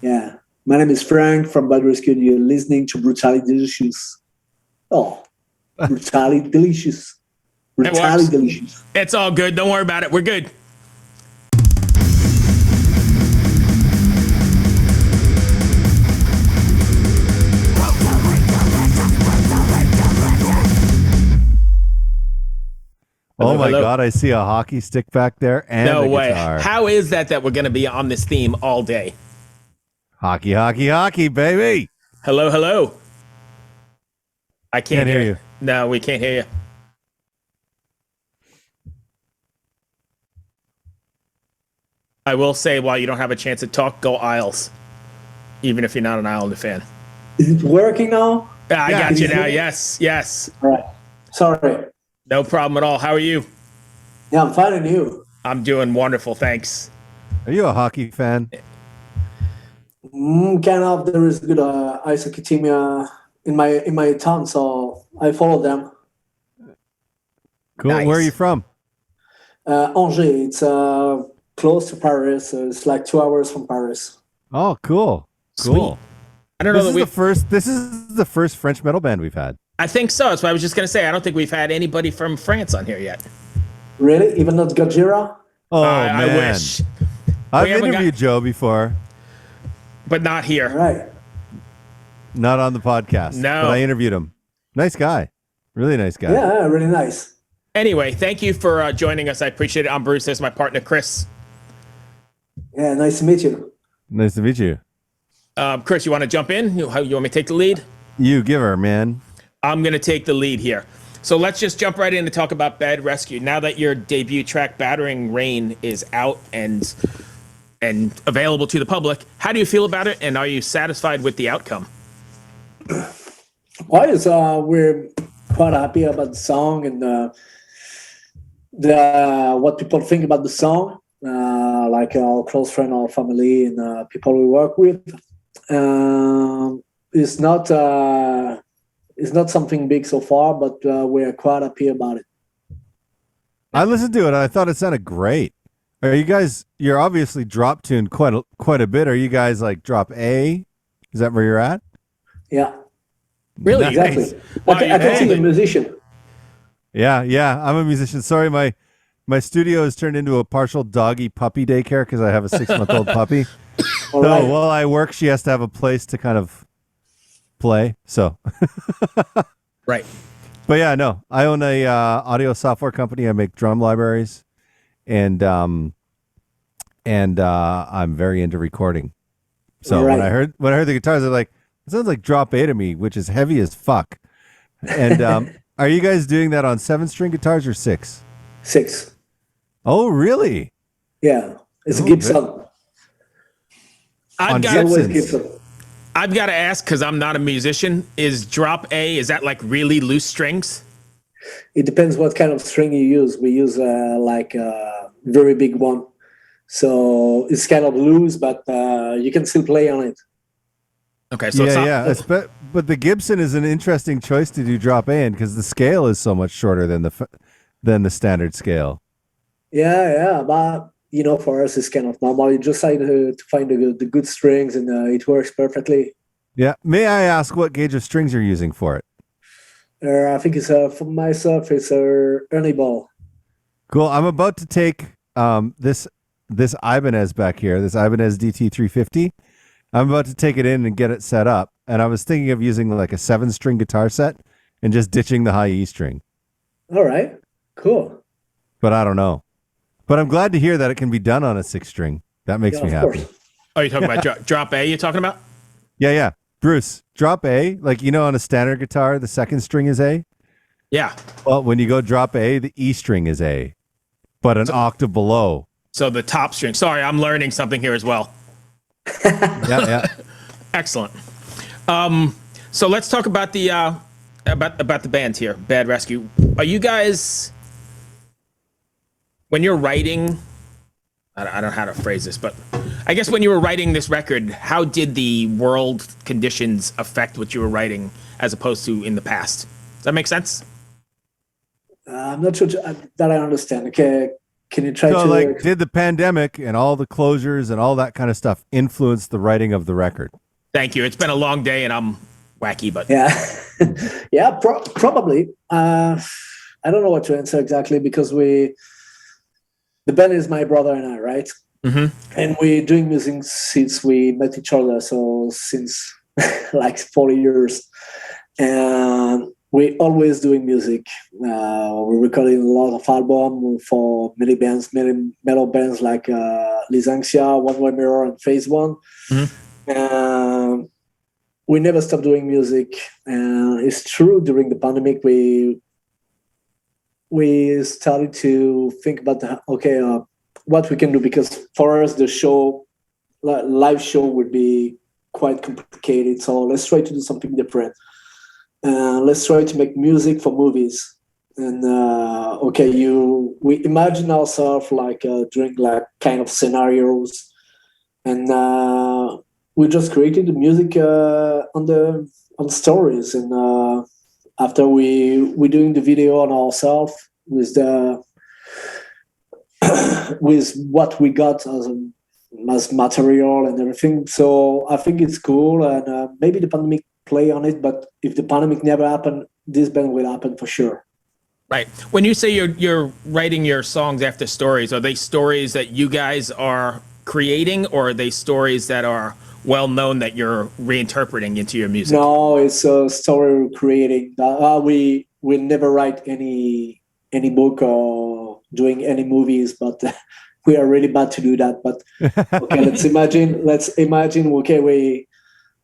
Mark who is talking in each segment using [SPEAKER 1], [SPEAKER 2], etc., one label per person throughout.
[SPEAKER 1] Yeah. My name is Frank from Bad Rescue. You're listening to Brutally Delicious. Oh, Brutally Delicious.
[SPEAKER 2] It
[SPEAKER 1] Brutally
[SPEAKER 2] works.
[SPEAKER 1] Delicious.
[SPEAKER 2] It's all good. Don't worry about it. We're good.
[SPEAKER 3] Oh my
[SPEAKER 2] Hello.
[SPEAKER 3] God, I see a hockey stick back there and
[SPEAKER 2] No
[SPEAKER 3] a
[SPEAKER 2] way.
[SPEAKER 3] guitar.
[SPEAKER 2] How is that we're going to be on this theme all day?
[SPEAKER 3] Hockey, hockey, hockey, baby.
[SPEAKER 2] Hello, hello. I can't hear
[SPEAKER 3] you.
[SPEAKER 2] No, we can't hear you. I will say, while you don't have a chance to talk, go Isles. Even if you're not an Islander fan.
[SPEAKER 1] Is it working now?
[SPEAKER 2] I
[SPEAKER 3] Yeah,
[SPEAKER 2] got you
[SPEAKER 1] can you
[SPEAKER 2] now.
[SPEAKER 1] hear me?
[SPEAKER 2] Yes, yes.
[SPEAKER 1] All right. Sorry.
[SPEAKER 2] No problem at all. How are you?
[SPEAKER 1] Yeah, I'm fine, and you?
[SPEAKER 2] I'm doing wonderful, thanks.
[SPEAKER 3] Are you a hockey fan?
[SPEAKER 1] Kind of. There is a good ice hockey team in my town, so I follow them.
[SPEAKER 3] Cool.
[SPEAKER 2] Nice.
[SPEAKER 3] Where are you from?
[SPEAKER 1] Angers. It's close to Paris. So it's like 2 hours from Paris.
[SPEAKER 3] Oh, cool. Cool.
[SPEAKER 2] Sweet. I don't know
[SPEAKER 3] This is the first French metal band we've had.
[SPEAKER 2] I think so. That's what I was just going to say. I don't think we've had anybody from France on here yet.
[SPEAKER 1] Really? Even not Gojira?
[SPEAKER 3] Oh,
[SPEAKER 2] I
[SPEAKER 3] man.
[SPEAKER 2] wish.
[SPEAKER 3] I've
[SPEAKER 2] We haven't
[SPEAKER 3] interviewed Joe before.
[SPEAKER 2] But not here.
[SPEAKER 1] All right.
[SPEAKER 3] Not on the podcast.
[SPEAKER 2] No.
[SPEAKER 3] But I interviewed him. Nice guy. Really nice guy.
[SPEAKER 1] Yeah, really nice.
[SPEAKER 2] Anyway, thank you for joining us. I appreciate it. I'm Bruce. There's my partner, Chris.
[SPEAKER 1] Yeah, nice to meet you.
[SPEAKER 3] Nice to meet you.
[SPEAKER 2] Chris, you want to jump in? You want me to take the lead?
[SPEAKER 3] You give her, man.
[SPEAKER 2] I'm going to take the lead here. So let's just jump right in and talk about Bad Rescue. Now that your debut track, Battering Rain, is out and available to the public, how do you feel about it, and are you satisfied with the outcome?
[SPEAKER 1] Well, we're quite happy about the song and the what people think about the song, like our close friend, our family, and people we work with. It's not something big so far, but we're quite happy about it.
[SPEAKER 3] I listened to it. I thought it sounded great. Are you guys? You're obviously drop tuned quite a bit. Are you guys like drop A? Is that where you're at?
[SPEAKER 1] Yeah,
[SPEAKER 2] Really?
[SPEAKER 3] Nice.
[SPEAKER 1] exactly.
[SPEAKER 2] Wow,
[SPEAKER 1] I
[SPEAKER 2] you
[SPEAKER 1] can
[SPEAKER 2] nailed
[SPEAKER 1] see
[SPEAKER 2] it.
[SPEAKER 1] a musician.
[SPEAKER 3] Yeah. I'm a musician. Sorry, my studio has turned into a partial doggy puppy daycare because I have a 6-month-old puppy.
[SPEAKER 1] All
[SPEAKER 3] So
[SPEAKER 1] right.
[SPEAKER 3] while I work, she has to have a place to kind of play. So,
[SPEAKER 2] Right.
[SPEAKER 3] but yeah, no, I own a audio software company. I make drum libraries, and I'm very into recording. So
[SPEAKER 1] Right.
[SPEAKER 3] when I heard the guitars, I was like, it sounds like drop A to me, which is heavy as fuck. And are you guys doing that on 7-string guitars or 6?
[SPEAKER 1] 6.
[SPEAKER 3] Oh, really?
[SPEAKER 1] Yeah, it's a
[SPEAKER 3] Oh,
[SPEAKER 1] Gibson.
[SPEAKER 2] I've
[SPEAKER 3] On
[SPEAKER 2] got
[SPEAKER 1] Always
[SPEAKER 3] Gibson's.
[SPEAKER 1] Gibson.
[SPEAKER 2] I've got to ask, because I'm not a musician, is drop A, is that like really loose strings?
[SPEAKER 1] It depends what kind of string you use. We use like a very big one, so it's kind of loose, but you can still play on it.
[SPEAKER 2] Okay, so it's
[SPEAKER 3] Yeah,
[SPEAKER 2] not,
[SPEAKER 3] yeah. But the Gibson is an interesting choice to do drop A in because the scale is so much shorter than the standard scale.
[SPEAKER 1] Yeah, but for us, it's kind of normal. You just try to find the good strings, and it works perfectly.
[SPEAKER 3] Yeah. May I ask what gauge of strings you're using for it?
[SPEAKER 1] I think it's for myself, it's a Ernie Ball.
[SPEAKER 3] Cool. I'm about to take this Ibanez back here, this Ibanez DT350. I'm about to take it in and get it set up, and I was thinking of using like a 7-string guitar set and just ditching the high E string.
[SPEAKER 1] All right, cool.
[SPEAKER 3] But I don't know. But I'm glad to hear that it can be done on a 6-string. That makes me
[SPEAKER 1] Of
[SPEAKER 3] happy.
[SPEAKER 1] course.
[SPEAKER 2] oh, you're talking about drop A you're talking about?
[SPEAKER 3] Yeah. Bruce, drop A, like on a standard guitar, the 2nd string is A.
[SPEAKER 2] Yeah.
[SPEAKER 3] Well, when you go drop A, the E string is A, but an octave below.
[SPEAKER 2] So the top string. Sorry, I'm learning something here as well.
[SPEAKER 3] Yeah.
[SPEAKER 2] Excellent. So let's talk about the about the band here, Bad Rescue. Are you guys, when you're writing, I don't know how to phrase this, but I guess when you were writing this record, how did the world conditions affect what you were writing as opposed to in the past? Does that make sense?
[SPEAKER 1] I'm not sure that I understand. Okay, Can you try
[SPEAKER 3] So,
[SPEAKER 1] to
[SPEAKER 3] like, did the pandemic and all the closures and all that kind of stuff influence the writing of the record?
[SPEAKER 2] Thank you. It's been a long day and I'm wacky, but
[SPEAKER 1] Yeah, yeah, probably. I don't know what to answer exactly because the band is my brother and I, right? And we're doing music since we met each other, so since like 40 years, and we're always doing music. We're recording a lot of albums for many bands, many metal bands like Lysanxia, One Way Mirror, and Phase One. We never stopped doing music. It's true, during the pandemic, we started to think about what we can do, because for us the live show would be quite complicated. So let's try to do something different. Let's try to make music for movies. And we imagine ourselves like doing like kind of scenarios, and we just created the music on stories. And after we doing the video on ourselves with with what we got as material and everything. So I think it's cool, and maybe the pandemic play on it. But if the pandemic never happened, this band will happen for sure.
[SPEAKER 2] right. When you say you're writing your songs after stories, are they stories that you guys are creating, or are they stories that are well known that you're reinterpreting into your music?
[SPEAKER 1] No, it's a story we're creating. We will never write any book or doing any movies, but we are really bad to do that. But okay, let's imagine. Okay,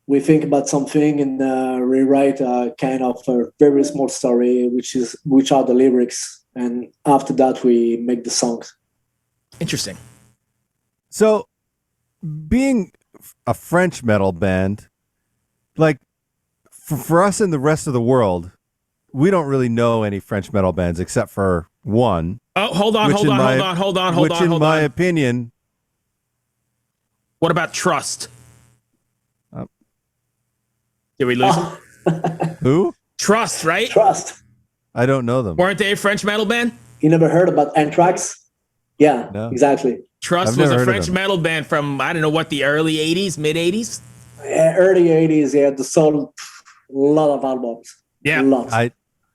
[SPEAKER 1] we think about something and rewrite a kind of a very small story, which are the lyrics, and after that we make the songs.
[SPEAKER 2] Interesting.
[SPEAKER 3] So, being a French metal band, like for us in the rest of the world, we don't really know any French metal bands except for one.
[SPEAKER 2] Oh, hold on.
[SPEAKER 3] Which, in my opinion,
[SPEAKER 2] what about Trust? Did we lose him?
[SPEAKER 3] Who?
[SPEAKER 2] Trust, right?
[SPEAKER 1] Trust.
[SPEAKER 3] I don't know them.
[SPEAKER 2] Weren't they a French metal band?
[SPEAKER 1] You never heard about Anthrax? Yeah,
[SPEAKER 3] No.
[SPEAKER 1] exactly.
[SPEAKER 2] Trust was a French metal band from, I don't know what, the early 80s, mid 80s?
[SPEAKER 1] Early 80s, yeah, they sold a lot of albums.
[SPEAKER 2] Yeah.
[SPEAKER 1] Lots.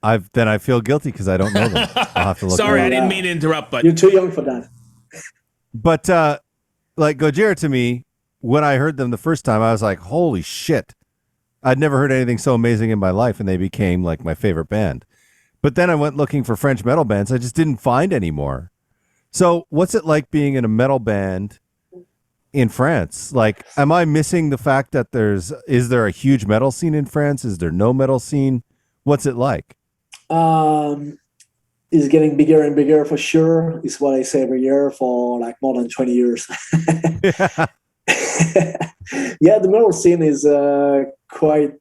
[SPEAKER 3] I feel guilty because I don't know them. I'll have to look.
[SPEAKER 2] Sorry, I didn't mean to interrupt, but
[SPEAKER 1] you're too young for that.
[SPEAKER 3] But like Gojira, to me, when I heard them the first time, I was like, holy shit. I'd never heard anything so amazing in my life, and they became like my favorite band. But then I went looking for French metal bands. I just didn't find any more. So what's it like being in a metal band in France? Like, am I missing the fact that is there a huge metal scene in France? Is there no metal scene? What's it like?
[SPEAKER 1] It's getting bigger and bigger for sure. It's what I say every year for like more than 20 years. Yeah, the metal scene is quite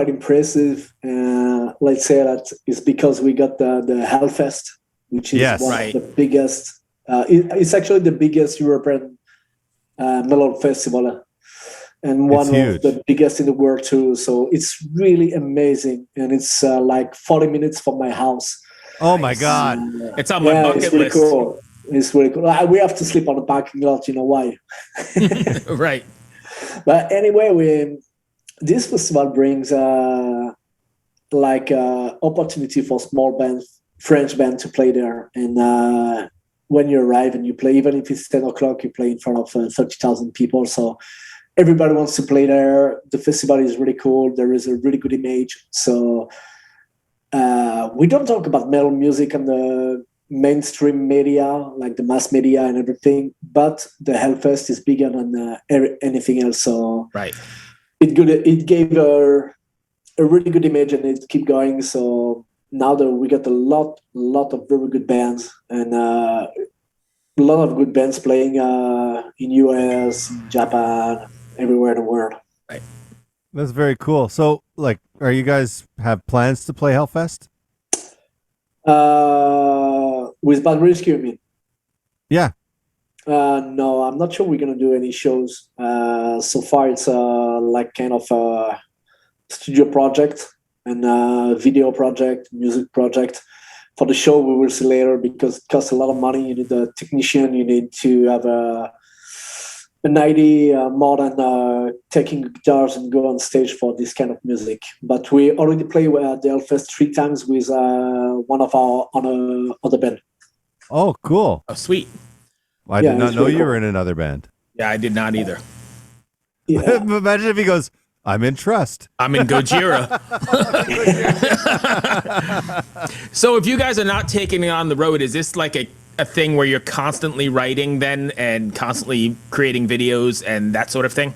[SPEAKER 1] impressive. Let's say that it's because we got the Hellfest, which is one of the biggest. It's actually the biggest European metal festival, and one of the biggest in the world too. So it's really amazing, and it's like 40 minutes from my house.
[SPEAKER 3] Oh my God!
[SPEAKER 2] It's on my bucket list.
[SPEAKER 1] Cool. It's really cool. We have to sleep on the parking lot. You know why?
[SPEAKER 2] Right.
[SPEAKER 1] But anyway, this festival brings opportunity for small bands, French band, to play there. And when you arrive and you play, even if it's 10 o'clock, you play in front of 30,000 people. So everybody wants to play there. The festival is really cool. There is a really good image. So we don't talk about metal music on the mainstream media, like the mass media and everything, but the Hellfest is bigger than anything else. So
[SPEAKER 2] right.
[SPEAKER 1] It gave a really good image, and it keep going. So now that we got a lot of very good bands, and a lot of good bands playing in US, Japan, everywhere in the world.
[SPEAKER 2] Right.
[SPEAKER 3] That's very cool. So, like, are you guys have plans to play Hellfest?
[SPEAKER 1] With Bad Rescue, you mean?
[SPEAKER 3] Yeah.
[SPEAKER 1] No, I'm not sure we're gonna do any shows. So far, it's like kind of a studio project and a video project, music project. for the show, we will see later, because it costs a lot of money. You need a technician. You need to have an idea more than taking guitars and go on stage for this kind of music. But we already played at the Hellfest 3 times with one of our other band.
[SPEAKER 3] Oh, cool.
[SPEAKER 2] Oh, sweet.
[SPEAKER 3] I did not know you were in another band.
[SPEAKER 2] Yeah, I did not either.
[SPEAKER 1] Yeah.
[SPEAKER 3] Imagine if he goes, I'm in Trust.
[SPEAKER 2] I'm in Gojira. So if you guys are not taking it on the road, is this like a thing where you're constantly writing then and constantly creating videos and that sort of thing?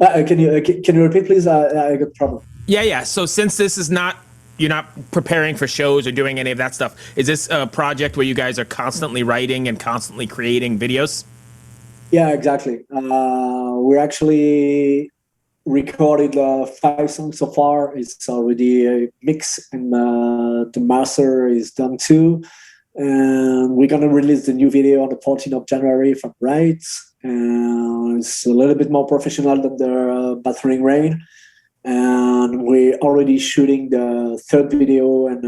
[SPEAKER 1] Can you repeat, please? I got a problem.
[SPEAKER 2] Yeah. So since this is not, you're not preparing for shows or doing any of that stuff, is this a project where you guys are constantly writing and constantly creating videos?
[SPEAKER 1] Yeah, exactly. We actually recorded 5 songs so far. It's already mixed, and the master is done too. And we're gonna release the new video on the 14th of January from Rights. And it's a little bit more professional than the Battering Rain. And we're already shooting the 3rd video, and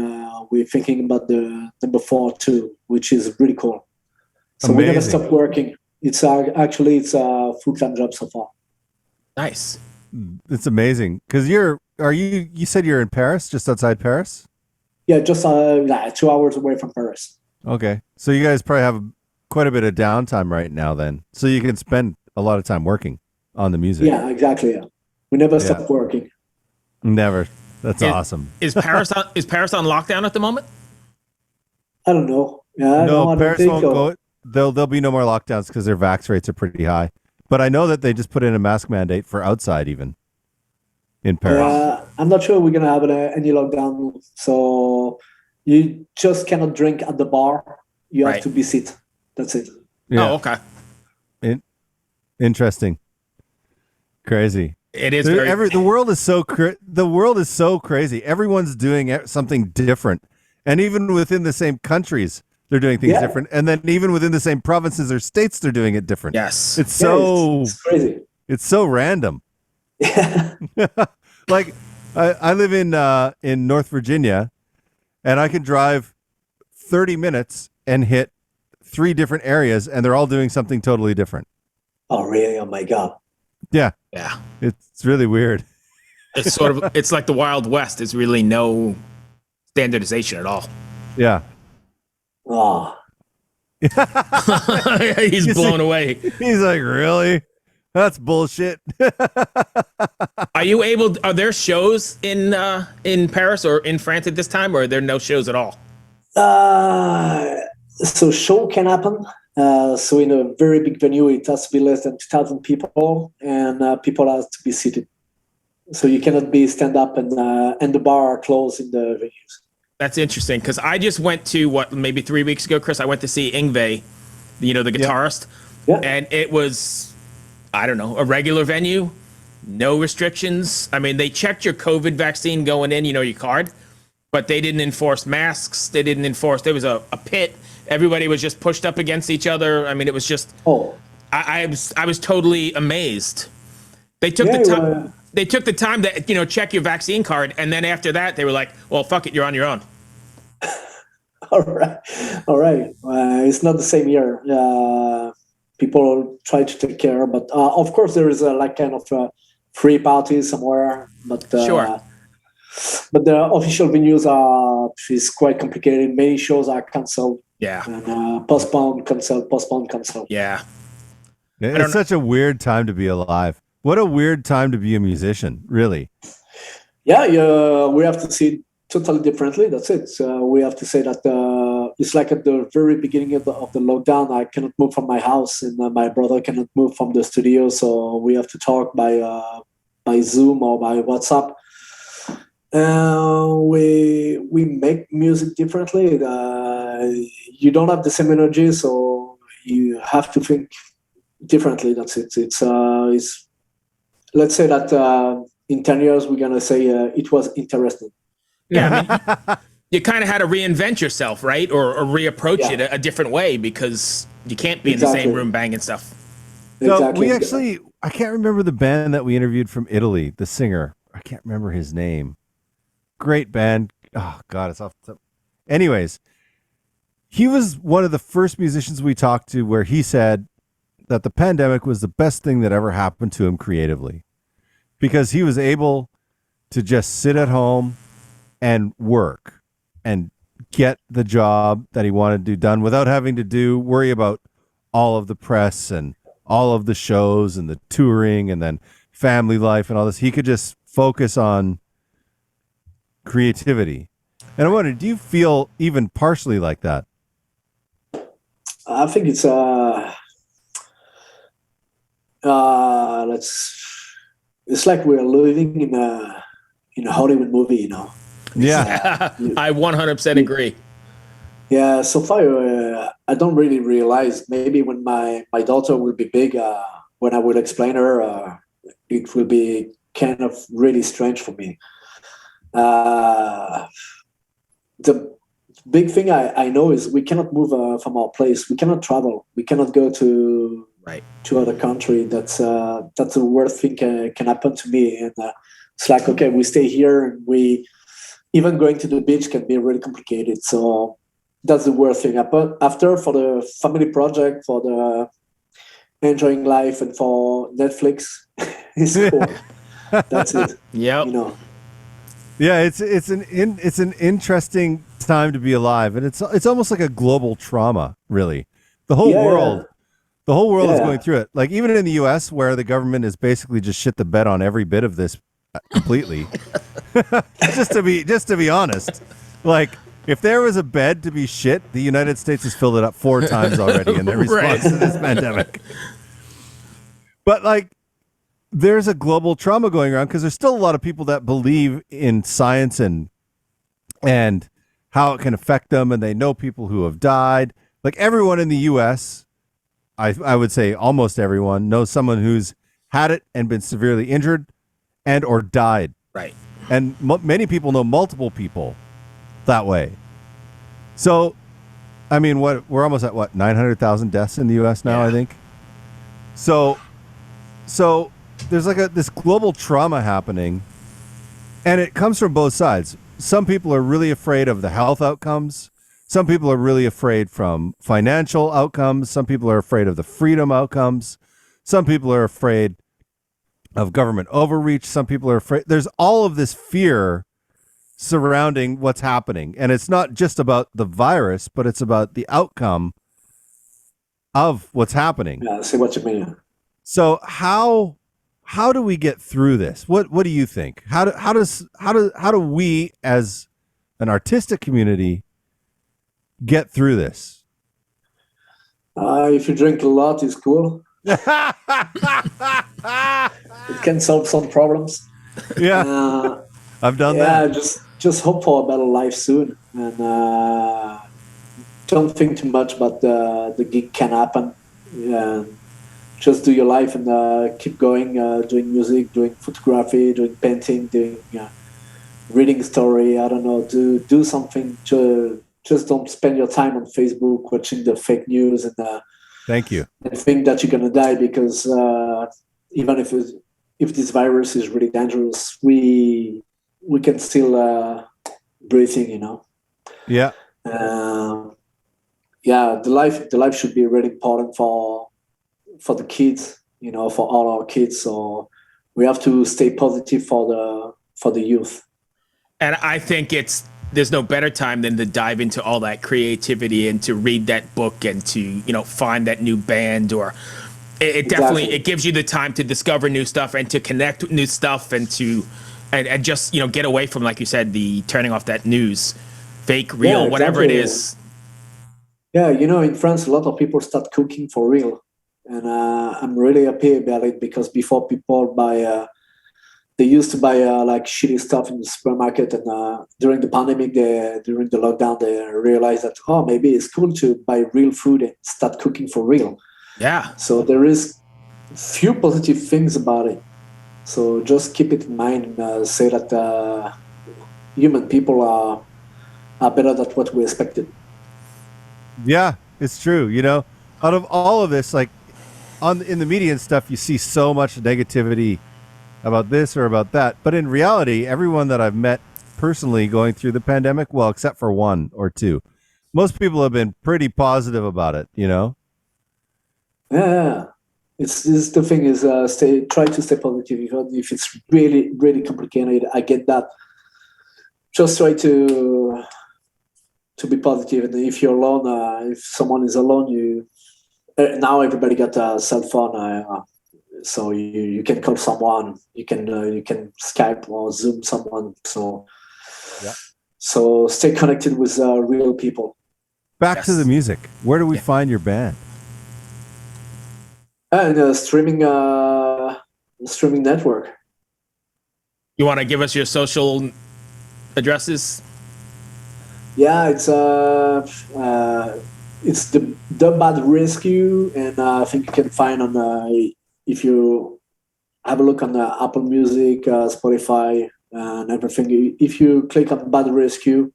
[SPEAKER 1] we're thinking about the number 4 too, which is really cool. So we never stop working. It's actually it's a full-time job so far.
[SPEAKER 2] Nice.
[SPEAKER 3] It's amazing because you said you're in Paris, just outside Paris?
[SPEAKER 1] Yeah, just 2 hours away from Paris.
[SPEAKER 3] Okay, so you guys probably have quite a bit of downtime right now, then, so you can spend a lot of time working on the music.
[SPEAKER 1] Yeah, exactly. Yeah. We never stop working.
[SPEAKER 3] Never. That's awesome.
[SPEAKER 2] Is Paris on lockdown at the moment?
[SPEAKER 1] I don't know. Yeah,
[SPEAKER 3] no, Paris won't go. There'll be no more lockdowns because their vax rates are pretty high. But I know that they just put in a mask mandate for outside, even in Paris.
[SPEAKER 1] I'm not sure we're gonna have any lockdown. So you just cannot drink at the bar. You have to be seated. That's it.
[SPEAKER 2] Yeah. Oh, okay.
[SPEAKER 3] Interesting. Crazy.
[SPEAKER 2] It is.
[SPEAKER 3] The world is so crazy. Everyone's doing something different, and even within the same countries, they're doing things different. And then even within the same provinces or states, they're doing it different.
[SPEAKER 2] Yes.
[SPEAKER 3] It's
[SPEAKER 1] it's crazy.
[SPEAKER 3] It's so random. Like I live in North Virginia, and I can drive 30 minutes and hit 3 different areas, and they're all doing something totally different.
[SPEAKER 1] Oh, really? Oh, my God.
[SPEAKER 2] Yeah.
[SPEAKER 3] It's really weird.
[SPEAKER 2] It's like the Wild West. There's really no standardization at all.
[SPEAKER 3] Yeah.
[SPEAKER 1] Oh.
[SPEAKER 2] He's blown away.
[SPEAKER 3] He's like, really? That's bullshit.
[SPEAKER 2] Are there shows in Paris or in France at this time, or are there no shows at all?
[SPEAKER 1] So show can happen. So in a very big venue, it has to be less than 2,000 people, and people have to be seated. So you cannot be stand up, and the bar are closed in the venues.
[SPEAKER 2] That's interesting, because I just went to maybe 3 weeks ago, Chris. I went to see Yngwie, the guitarist, and it was, I don't know, a regular venue, no restrictions. I mean, they checked your COVID vaccine going in, your card, but they didn't enforce masks. They didn't enforce. There was a pit. Everybody was just pushed up against each other. I mean, it was just. Oh. I was totally amazed. They took the time. They took the time to check your vaccine card, and then after that, they were like, "Well, fuck it, you're on your own."
[SPEAKER 1] All right. It's not the same year. People try to take care, but of course there is kind of free parties somewhere. But
[SPEAKER 2] sure.
[SPEAKER 1] But the official venues is quite complicated. Many shows are canceled.
[SPEAKER 2] Yeah.
[SPEAKER 1] And postponed, cancelled.
[SPEAKER 2] Yeah.
[SPEAKER 3] It's such a weird time to be alive. What a weird time to be a musician, really.
[SPEAKER 1] Yeah, we have to see it totally differently. That's it. We have to say that it's like at the very beginning of the lockdown, I cannot move from my house, and my brother cannot move from the studio, so we have to talk by Zoom or by WhatsApp. We make music differently. You don't have the same energy, so you have to think differently. That's it. It's let's say that in 10 years we're gonna say it was interesting.
[SPEAKER 2] Yeah, I mean, you kind of had to reinvent yourself, right, or reapproach it a different way, because you can't be in the same room banging stuff.
[SPEAKER 3] So I can't remember the band that we interviewed from Italy. The singer, I can't remember his name. Great band. Oh God, it's off. Anyways, he was one of the first musicians we talked to where he said that the pandemic was the best thing that ever happened to him creatively, because he was able to just sit at home and work and get the job that he wanted to do done without having to worry about all of the press and all of the shows and the touring and then family life and all this. He could just focus on creativity. And I wonder, do you feel even partially like that?
[SPEAKER 1] I think it's it's like we're living in a Hollywood movie, you know.
[SPEAKER 3] Yeah.
[SPEAKER 2] I 100% agree.
[SPEAKER 1] Yeah, so far I don't really realize. Maybe when my daughter will be big, when I will explain her, it will be kind of really strange for me. The big thing I know is we cannot move from our place. We cannot travel. We cannot go to other country. That's the worst thing can happen to me. And it's like, okay, we stay here, and we even going to the beach can be really complicated. So that's the worst thing. But after, for the family project, for the enjoying life, and for Netflix, it's cool. That's it.
[SPEAKER 2] Yeah.
[SPEAKER 1] You know.
[SPEAKER 3] Yeah, it's an interesting time to be alive, and it's almost like a global trauma, really. The whole world is going through it. Like, even in the U.S., where the government is basically just shit the bed on every bit of this completely. just to be honest, like, if there was a bed to be shit, the United States has filled it up 4 times already in their response to this pandemic. But like, there's a global trauma going around because there's still a lot of people that believe in science and how it can affect them, and they know people who have died. Like, everyone in the U.S., I would say almost everyone knows someone who's had it and been severely injured and or died.
[SPEAKER 2] Right.
[SPEAKER 3] And many people know multiple people that way. So, I mean, we're almost at 900,000 deaths in the U.S. now, I think. So there's like this global trauma happening, and it comes from both sides. Some people are really afraid of the health outcomes. Some people are really afraid from financial outcomes. Some people are afraid of the freedom outcomes. Some people are afraid of government overreach. Some people are afraid. There's all of this fear surrounding what's happening. And it's not just about the virus, but it's about the outcome of what's happening.
[SPEAKER 1] Yeah, I see what you mean.
[SPEAKER 3] So how do we get through this? What do you think? How do we as an artistic community get through this?
[SPEAKER 1] If you drink a lot, it's cool. It can solve some problems.
[SPEAKER 3] Yeah, I've done that.
[SPEAKER 1] Yeah, just hope for a better life soon, and don't think too much about the gig can happen. Yeah, just do your life and keep going, doing music, doing photography, doing painting, doing reading story. I don't know, do something. Just don't spend your time on Facebook watching the fake news and
[SPEAKER 3] Thank you.
[SPEAKER 1] and think that you're gonna die, because even if this virus is really dangerous, we can still breathing, you know.
[SPEAKER 3] Yeah.
[SPEAKER 1] Yeah, the life should be really important for the kids, you know, for all our kids. So we have to stay positive for the youth.
[SPEAKER 2] And I think there's no better time than to dive into all that creativity and to read that book and to, you know, find that new band, or it definitely, it gives you the time to discover new stuff and to connect with new stuff and and just, you know, get away from, like you said, the turning off that news, fake, real, whatever it is.
[SPEAKER 1] Yeah, you know, in France, a lot of people start cooking for real. And I'm really happy about it, because before people they used to buy like shitty stuff in the supermarket, and during the pandemic, during the lockdown, they realized that, oh, maybe it's cool to buy real food and start cooking for real.
[SPEAKER 2] Yeah.
[SPEAKER 1] So there is few positive things about it. So just keep it in mind and say that human people are better than what we expected.
[SPEAKER 3] Yeah, it's true. You know, out of all of this, like in the media and stuff, you see so much negativity about this or about that. But in reality, everyone that I've met personally going through the pandemic? Well, except for one or two. Most people have been pretty positive about it, you know?
[SPEAKER 1] Yeah. It's the thing is try to stay positive even if it's really, really complicated. I get that. Just try to be positive. And if you're alone, if someone is alone, now everybody got a cell phone, so you can call someone. You can Skype or Zoom someone. So so stay connected with real people.
[SPEAKER 3] Back to the music. Where do we find your band?
[SPEAKER 1] And streaming network.
[SPEAKER 2] You want to give us your social addresses?
[SPEAKER 1] Yeah, it's the Bad Rescue, and I think you can find on if you have a look on Apple Music, Spotify, and everything. If you click on Bad Rescue,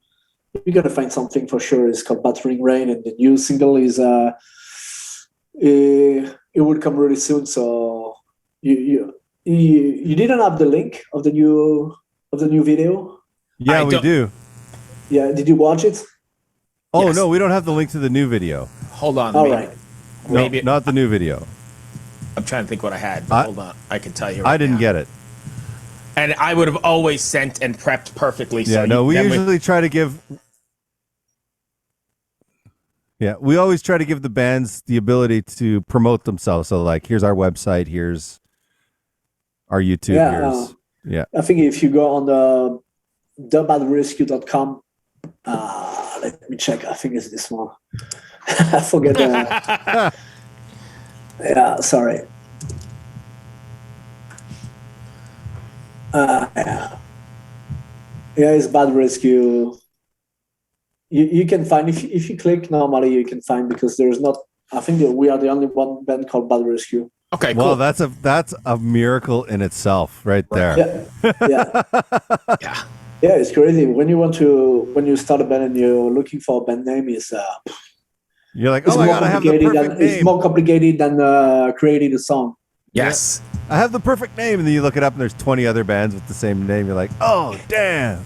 [SPEAKER 1] you're gonna find something for sure. It's called Battering Rain, and the new single is it would come really soon. So you didn't have the link of the new video?
[SPEAKER 3] Yeah, we do.
[SPEAKER 1] Yeah, did you watch it?
[SPEAKER 3] Oh,
[SPEAKER 2] Yes.
[SPEAKER 3] no, we don't have the link to the new video.
[SPEAKER 2] Hold on.
[SPEAKER 1] All
[SPEAKER 2] maybe,
[SPEAKER 1] right.
[SPEAKER 3] No,
[SPEAKER 2] Maybe
[SPEAKER 3] not the new video.
[SPEAKER 2] I'm trying to think what I had. But hold on. I can tell you.
[SPEAKER 3] I didn't get it.
[SPEAKER 2] And I would have always sent and prepped perfectly.
[SPEAKER 3] Yeah,
[SPEAKER 2] so
[SPEAKER 3] no, we
[SPEAKER 2] then
[SPEAKER 3] usually try to give... Yeah, we always try to give the bands the ability to promote themselves. So, like, here's our website, here's our YouTube, here's...
[SPEAKER 1] I think if you go on the thebadrescue.com, let me check. I think it's this one. I forget the... Yeah, sorry. Yeah, it's Bad Rescue. You can find if you click normally you can find because there's not. I think that we are the only one band called Bad Rescue.
[SPEAKER 2] Okay, cool.
[SPEAKER 3] Well, that's a miracle in itself, right there.
[SPEAKER 1] Yeah.
[SPEAKER 2] Yeah.
[SPEAKER 1] Yeah, it's crazy. When you start a band and you're looking for a band name,
[SPEAKER 3] You're like, oh my God, I have the perfect name.
[SPEAKER 1] It's more complicated than creating a song.
[SPEAKER 2] Yes.
[SPEAKER 3] I have the perfect name. And then you look it up and there's 20 other bands with the same name. You're like, oh, damn.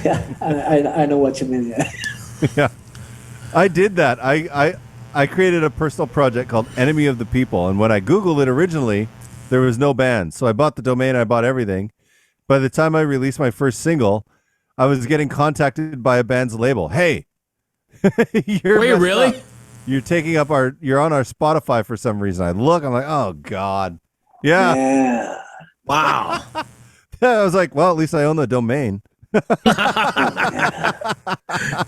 [SPEAKER 1] Yeah, I know what you mean. Yeah.
[SPEAKER 3] Yeah. I did that. I created a personal project called Enemy of the People. And when I Googled it originally, there was no band. So I bought the domain. I bought everything. By the time I released my first single, I was getting contacted by a band's label. Hey, wait,
[SPEAKER 2] really?
[SPEAKER 3] Up. You're taking up you're on our Spotify for some reason. I look, I'm like, oh God. Yeah.
[SPEAKER 2] Wow.
[SPEAKER 3] I was like, well, at least I own the domain.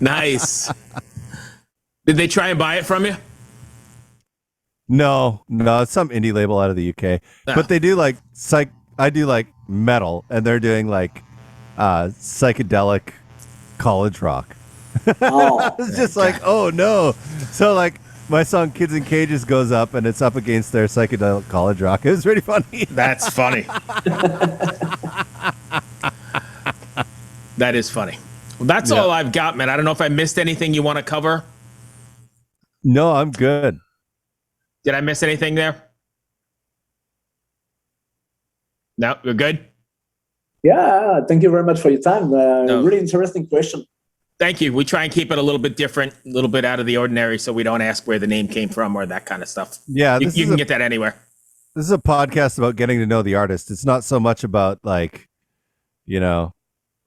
[SPEAKER 2] Nice. Did they try and buy it from you?
[SPEAKER 3] No, it's some indie label out of the UK.
[SPEAKER 2] Oh.
[SPEAKER 3] But they do like I do like metal, and they're doing like psychedelic college rock.
[SPEAKER 1] Oh,
[SPEAKER 3] It's just like, oh no. So like my song Kids in Cages goes up and it's up against their psychedelic college rock. It was really funny.
[SPEAKER 2] That's funny. That is funny. Well, that's all I've got, man. I don't know if I missed anything you want to cover.
[SPEAKER 3] No, I'm good.
[SPEAKER 2] Did I miss anything there? No, we're good.
[SPEAKER 1] Yeah, thank you very much for your time. Really interesting question.
[SPEAKER 2] Thank you. We try and keep it a little bit different, a little bit out of the ordinary, so we don't ask where the name came from or that kind of stuff.
[SPEAKER 3] Yeah,
[SPEAKER 2] you can get that anywhere.
[SPEAKER 3] This is a podcast about getting to know the artist. It's not so much about like,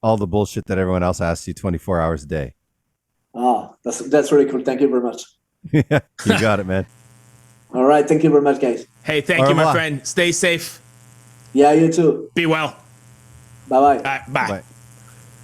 [SPEAKER 3] all the bullshit that everyone else asks you 24 hours a day.
[SPEAKER 1] Oh, that's really cool. Thank you very much.
[SPEAKER 3] Yeah, you got it, man.
[SPEAKER 1] All right. Thank you very much, guys.
[SPEAKER 2] Hey, thank you, my friend. Stay safe.
[SPEAKER 1] Yeah, you too.
[SPEAKER 2] Be well.
[SPEAKER 1] Bye-bye.
[SPEAKER 2] All right, bye.
[SPEAKER 3] Bye.